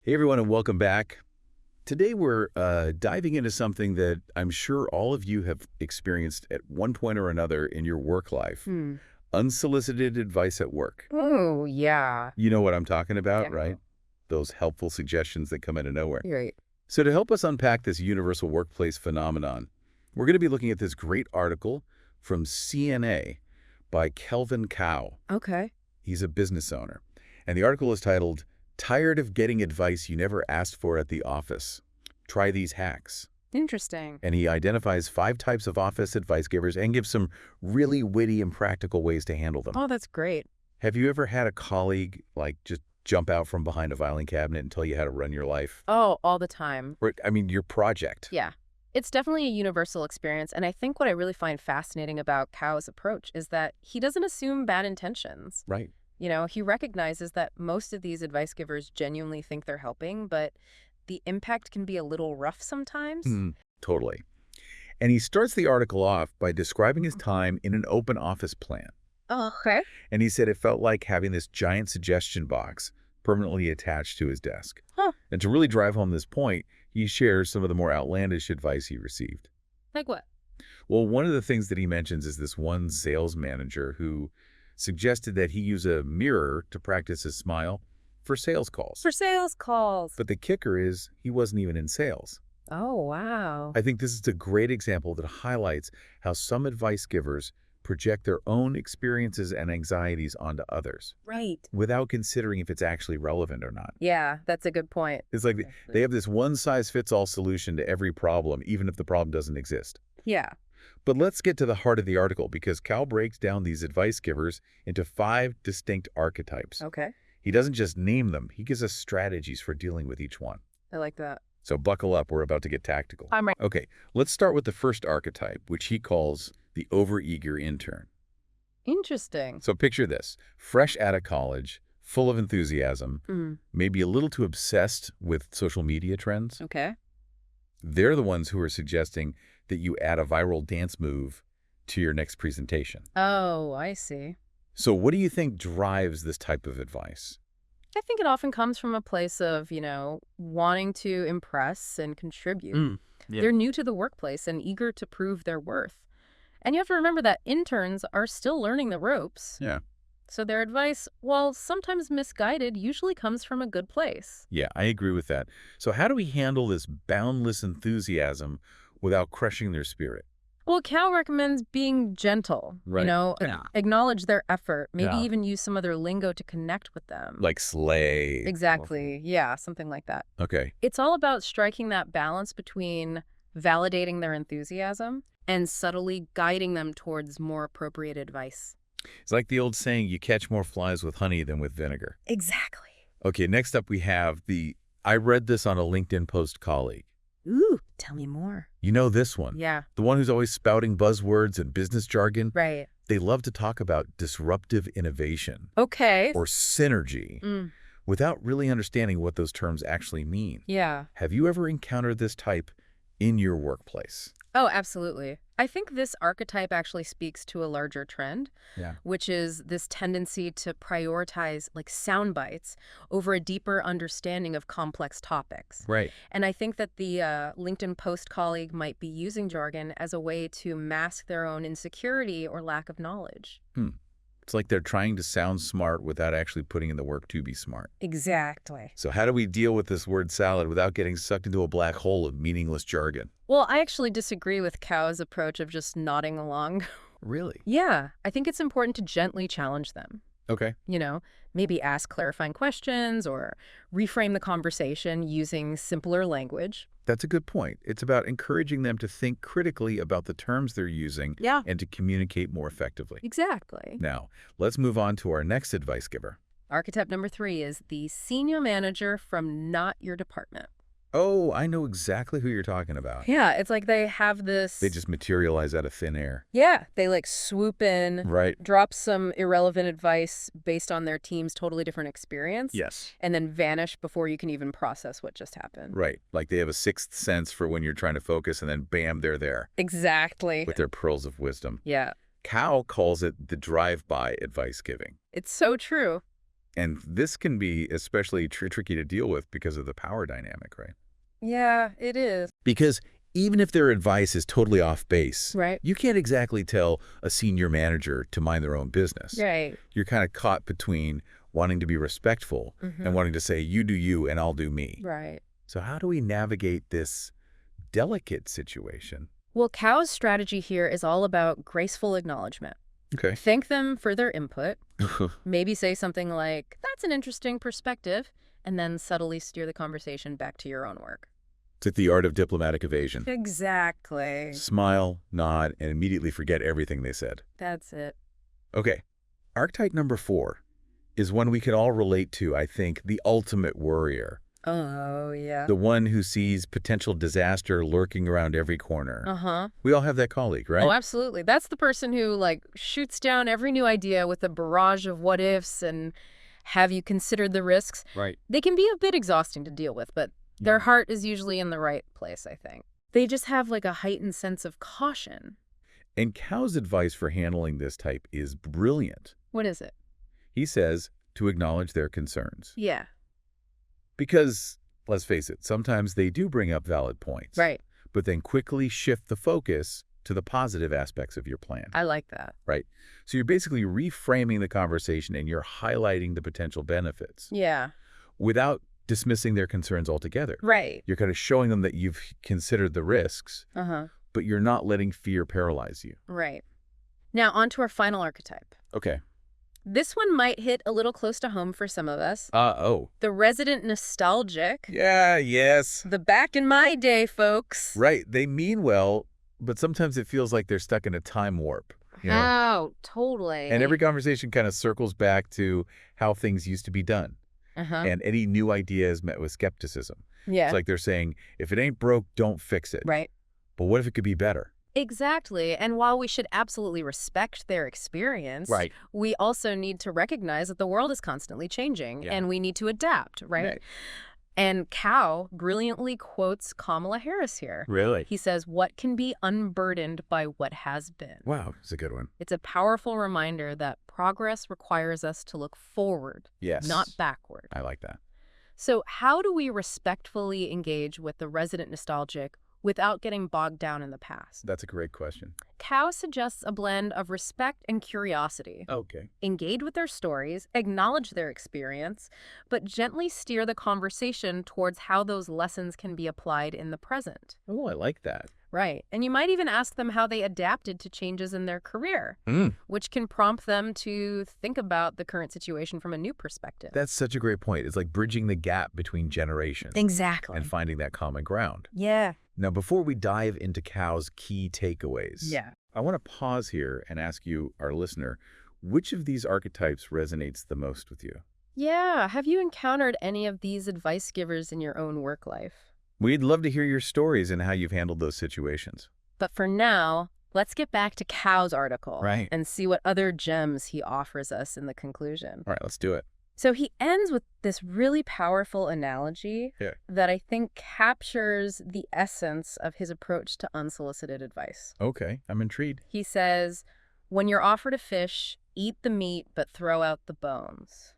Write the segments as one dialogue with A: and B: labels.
A: Hey everyone, and welcome back. Today we're diving into something that I'm sure all of you have experienced at one point or another in your work life.
B: Hmm.
A: Unsolicited advice at work.
B: Oh, yeah.
A: You know what I'm talking about, right?
B: Definitely.
A: Those helpful suggestions that come out of nowhere.
B: You're right.
A: So to help us unpack this universal workplace phenomenon, we're going to be looking at this great article from CNA by Kelvin Cow.
B: Okay.
A: He's a business owner. And the article is titled, "Tired of Getting Advice You Never Asked For at the Office? Try These Hacks."
B: Interesting.
A: And he identifies 5 types of office advice givers and gives some really witty and practical ways to handle them.
B: Oh, that's great.
A: Have you ever had a colleague, like, just jump out from behind a filing cabinet and tell you how to run your life?
B: Oh, all the time.
A: Or, I mean, your project.
B: Yeah. It's definitely a universal experience. And I think what I really find fascinating about Cow's approach is that he doesn't assume bad intentions.
A: Right.
B: He recognizes that most of these advice givers genuinely think they're helping, but the impact can be a little rough sometimes.
A: Totally. And he starts the article off by describing his time in an open office plant.
B: Oh, okay.
A: And he said it felt like having this giant suggestion box permanently attached to his desk.
B: Huh.
A: And to really drive home this point, he shares some of the more outlandish advice he received.
B: Like what?
A: Well, one of the things that he mentions is this one sales manager who suggested that he use a mirror to practice his smile for sales calls.
B: For sales calls.
A: But the kicker is he wasn't even in sales.
B: Oh, wow.
A: I think this is a great example that highlights how some advice givers project their own experiences and anxieties onto others
B: Right.
A: without considering if it's actually relevant or not.
B: Yeah, that's a good point.
A: It's like they have this one-size-fits-all solution to every problem, even if the problem doesn't exist.
B: Yeah.
A: But let's get to the heart of the article, because Cal breaks down these advice givers into 5 distinct archetypes.
B: Okay.
A: He doesn't just name them, he gives us strategies for dealing with each one.
B: I like that.
A: So buckle up, we're about to get tactical.
B: I'm right.
A: Okay, let's start with the first archetype, which he calls the overeager intern.
B: Interesting.
A: So picture this: fresh out of college, full of enthusiasm, maybe a little too obsessed with social media trends.
B: Okay.
A: They're the ones who are suggesting that you add a viral dance move to your next presentation.
B: Oh, I see.
A: So what do you think drives this type of advice?
B: I think it often comes from a place of, wanting to impress and contribute.
A: Yeah.
B: They're new to the workplace and eager to prove their worth. And you have to remember that interns are still learning the ropes.
A: Yeah.
B: So their advice, while sometimes misguided, usually comes from a good place.
A: Yeah, I agree with that. So how do we handle this boundless enthusiasm without crushing their spirit?
B: Well, Cal recommends being gentle,
A: Right. Yeah.
B: acknowledge their effort, maybe
A: Yeah.
B: even use some of their lingo to connect with them.
A: Like slay.
B: Exactly. Yeah, something like that.
A: Okay.
B: It's all about striking that balance between validating their enthusiasm and subtly guiding them towards more appropriate advice.
A: It's like the old saying, you catch more flies with honey than with vinegar.
B: Exactly.
A: Okay, next up we have I read this on a LinkedIn post colleague.
B: Ooh, tell me more.
A: You know this one?
B: Yeah,
A: The one who's always spouting buzzwords and business jargon.
B: right.
A: They love to talk about disruptive innovation
B: Okay.
A: or synergy without really understanding what those terms actually mean.
B: Yeah.
A: Have you ever encountered this type in your workplace?
B: Oh, absolutely. I think this archetype actually speaks to a larger trend,
A: Yeah.
B: which is this tendency to prioritize sound bites over a deeper understanding of complex topics.
A: Right.
B: And I think that the LinkedIn post colleague might be using jargon as a way to mask their own insecurity or lack of knowledge.
A: It's like they're trying to sound smart without actually putting in the work to be smart.
B: Exactly.
A: So how do we deal with this word salad without getting sucked into a black hole of meaningless jargon?
B: Well, I actually disagree with Cow's approach of just nodding along.
A: Really?
B: Yeah, I think it's important to gently challenge them.
A: Okay.
B: Maybe ask clarifying questions or reframe the conversation using simpler language.
A: That's a good point. It's about encouraging them to think critically about the terms they're using
B: Yeah.
A: and to communicate more effectively.
B: Exactly.
A: Now, let's move on to our next advice giver.
B: Archetype number 3 is the senior manager from not your department.
A: Oh, I know exactly who you're talking about.
B: Yeah, it's like they have this...
A: They just materialize out of thin air.
B: Yeah, they swoop in,
A: Right.
B: drop some irrelevant advice based on their team's totally different experience.
A: Yes.
B: And then vanish before you can even process what just happened.
A: Right. Like they have a sixth sense for when you're trying to focus, and then bam, they're there
B: Exactly.
A: with their pearls of wisdom.
B: Yeah,
A: Cal calls it the drive-by advice giving.
B: it's so true.
A: And this can be especially tricky to deal with because of the power dynamic, right?
B: Yeah, it is.
A: Because even if their advice is totally off base,
B: Right.
A: you can't exactly tell a senior manager to mind their own business.
B: Right.
A: You're kind of caught between wanting to be respectful and wanting to say, you do you and I'll do me.
B: Right.
A: So how do we navigate this delicate situation?
B: Well, Cow's strategy here is all about graceful acknowledgement.
A: Okay.
B: Thank them for their input. Maybe say something like, that's an interesting perspective, and then subtly steer the conversation back to your own work.
A: It's like the art of diplomatic evasion.
B: Exactly.
A: Smile, nod, and immediately forget everything they said.
B: That's it.
A: Okay. Archetype number 4 is one we can all relate to, I think, the ultimate worrier.
B: Oh, yeah.
A: The one who sees potential disaster lurking around every corner.
B: Uh-huh.
A: We all have that colleague, right?
B: Oh, absolutely. That's the person who, like, shoots down every new idea with a barrage of what-ifs and have you considered the risks?
A: Right.
B: They can be a bit exhausting to deal with, but their heart is usually in the right place, I think. They just have, like, a heightened sense of caution.
A: And Cow's advice for handling this type is brilliant.
B: What is it?
A: He says to acknowledge their concerns.
B: Yeah.
A: Because, let's face it, sometimes they do bring up valid points.
B: Right.
A: But then quickly shift the focus to the positive aspects of your plan.
B: I like that.
A: Right. So you're basically reframing the conversation and you're highlighting the potential benefits
B: Yeah.
A: without dismissing their concerns altogether.
B: Right.
A: You're kind of showing them that you've considered the risks,
B: Uh-huh.
A: but you're not letting fear paralyze you.
B: Right. Now, on to our final archetype.
A: Okay.
B: This one might hit a little close to home for some of us.
A: Oh.
B: The resident nostalgic.
A: Yeah, yes.
B: The back in my day, folks.
A: Right. They mean well, but sometimes it feels like they're stuck in a time warp.
B: Oh, totally.
A: And every conversation kind of circles back to how things used to be done.
B: Uh-huh.
A: And any new idea is met with skepticism.
B: Yeah.
A: It's like they're saying, if it ain't broke, don't fix it.
B: Right.
A: But what if it could be better?
B: Exactly. And while we should absolutely respect their experience,
A: Right.
B: we also need to recognize that the world is constantly changing and we need to adapt, right? And Cow brilliantly quotes Kamala Harris here.
A: Really?
B: He says, what can be unburdened by what has been?
A: Wow, it's a good one.
B: It's a powerful reminder that progress requires us to look forward,
A: Yes.
B: not backward.
A: I like that.
B: So how do we respectfully engage with the resident nostalgic without getting bogged down in the past?
A: That's a great question.
B: Cow suggests a blend of respect and curiosity.
A: Okay.
B: Engage with their stories, acknowledge their experience, but gently steer the conversation towards how those lessons can be applied in the present.
A: Oh, I like that.
B: Right. And you might even ask them how they adapted to changes in their career, which can prompt them to think about the current situation from a new perspective.
A: That's such a great point. It's like bridging the gap between generations.
B: Exactly.
A: And finding that common ground.
B: Yeah.
A: Now, before we dive into Cow's key takeaways, I want to pause here and ask you, our listener, which of these archetypes resonates the most with you?
B: Yeah. Have you encountered any of these advice givers in your own work life?
A: We'd love to hear your stories and how you've handled those situations.
B: But for now, let's get back to Cow's article
A: Right.
B: and see what other gems he offers us in the conclusion.
A: All right, let's do it.
B: So he ends with this really powerful analogy that I think captures the essence of his approach to unsolicited advice.
A: Okay, I'm intrigued.
B: He says, when you're offered a fish, eat the meat but throw out the bones.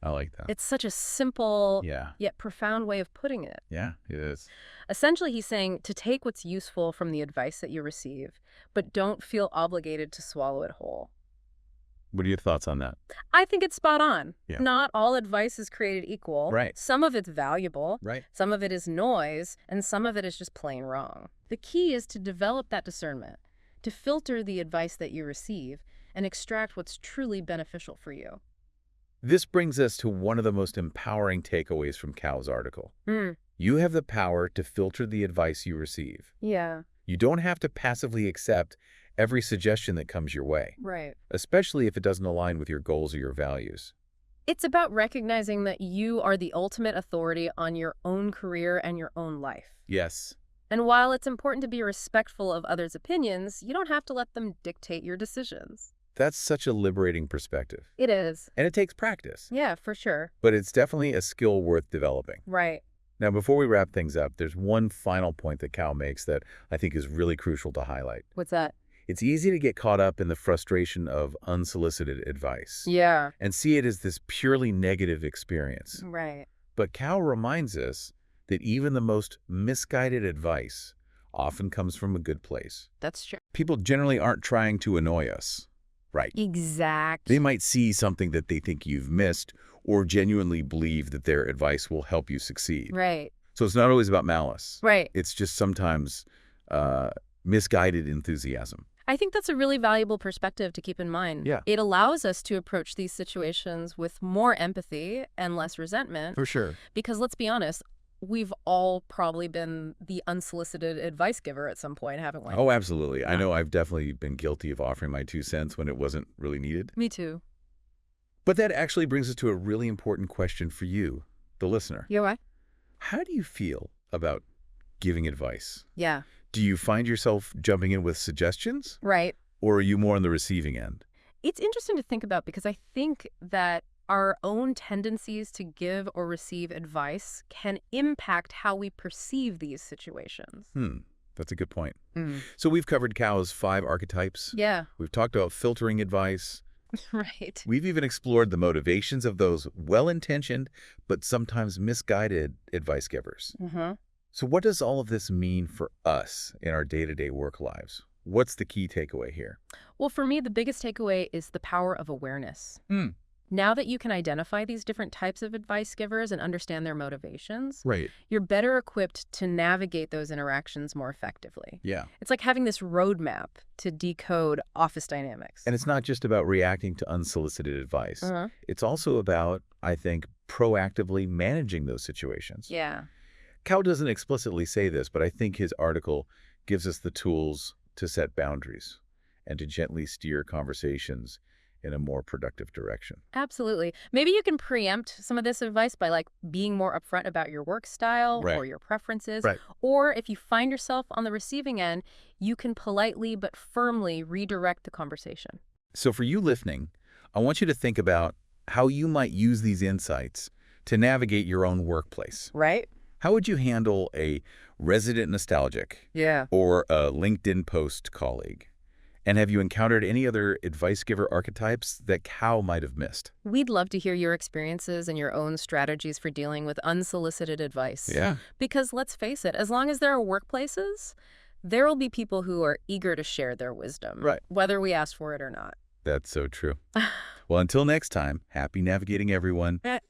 A: I like that.
B: It's such a simple
A: Yeah.
B: yet profound way of putting it.
A: Yeah, it is.
B: Essentially, he's saying to take what's useful from the advice that you receive, but don't feel obligated to swallow it whole.
A: What are your thoughts on that?
B: I think it's spot on.
A: Yeah.
B: Not all advice is created equal.
A: Right.
B: Some of it's valuable.
A: Right.
B: Some of it is noise, and some of it is just plain wrong. The key is to develop that discernment, to filter the advice that you receive, and extract what's truly beneficial for you.
A: This brings us to one of the most empowering takeaways from Cow's article. You have the power to filter the advice you receive.
B: Yeah.
A: You don't have to passively accept every suggestion that comes your way,
B: Right.
A: especially if it doesn't align with your goals or your values.
B: It's about recognizing that you are the ultimate authority on your own career and your own life.
A: Yes.
B: And while it's important to be respectful of others' opinions, you don't have to let them dictate your decisions.
A: That's such a liberating perspective.
B: It is.
A: And it takes practice.
B: Yeah, for sure.
A: But it's definitely a skill worth developing.
B: Right.
A: Now, before we wrap things up, there's one final point that Cow makes that I think is really crucial to highlight.
B: What's that?
A: It's easy to get caught up in the frustration of unsolicited advice
B: Yeah.
A: and see it as this purely negative experience.
B: Right.
A: But Cal reminds us that even the most misguided advice often comes from a good place.
B: That's true.
A: People generally aren't trying to annoy us. Right.
B: Exactly.
A: They might see something that they think you've missed or genuinely believe that their advice will help you succeed.
B: Right.
A: So it's not always about malice.
B: Right.
A: It's just sometimes misguided enthusiasm.
B: I think that's a really valuable perspective to keep in mind.
A: Yeah.
B: It allows us to approach these situations with more empathy and less resentment.
A: For sure.
B: Because let's be honest, we've all probably been the unsolicited advice giver at some point, haven't we?
A: Oh, absolutely. I know I've definitely been guilty of offering my 2 cents when it wasn't really needed.
B: Me too.
A: But that actually brings us to a really important question for you, the listener.
B: You know what?
A: How do you feel about giving advice?
B: Yeah.
A: Do you find yourself jumping in with suggestions?
B: Right.
A: Or are you more on the receiving end?
B: It's interesting to think about because I think that our own tendencies to give or receive advice can impact how we perceive these situations.
A: That's a good point. So we've covered Cal's 5 archetypes.
B: Yeah.
A: We've talked about filtering advice.
B: Right.
A: We've even explored the motivations of those well-intentioned but sometimes misguided advice givers. So what does all of this mean for us in our day-to-day work lives? What's the key takeaway here?
B: Well, for me, the biggest takeaway is the power of awareness. Now that you can identify these different types of advice givers and understand their motivations,
A: Right.
B: you're better equipped to navigate those interactions more effectively.
A: Yeah.
B: It's like having this roadmap to decode office dynamics.
A: And it's not just about reacting to unsolicited advice. It's also about, I think, proactively managing those situations.
B: Yeah.
A: Cal doesn't explicitly say this, but I think his article gives us the tools to set boundaries and to gently steer conversations in a more productive direction.
B: Absolutely. Maybe you can preempt some of this advice by being more upfront about your work style or your preferences.
A: Right.
B: Or if you find yourself on the receiving end, you can politely but firmly redirect the conversation.
A: So for you listening, I want you to think about how you might use these insights to navigate your own workplace.
B: Right.
A: How would you handle a resident nostalgic or a LinkedIn post colleague? And have you encountered any other advice giver archetypes that Cal might have missed?
B: We'd love to hear your experiences and your own strategies for dealing with unsolicited advice.
A: Yeah.
B: Because let's face it, as long as there are workplaces, there will be people who are eager to share their wisdom, whether we ask for it or not.
A: That's so true. Well, until next time, happy navigating, everyone.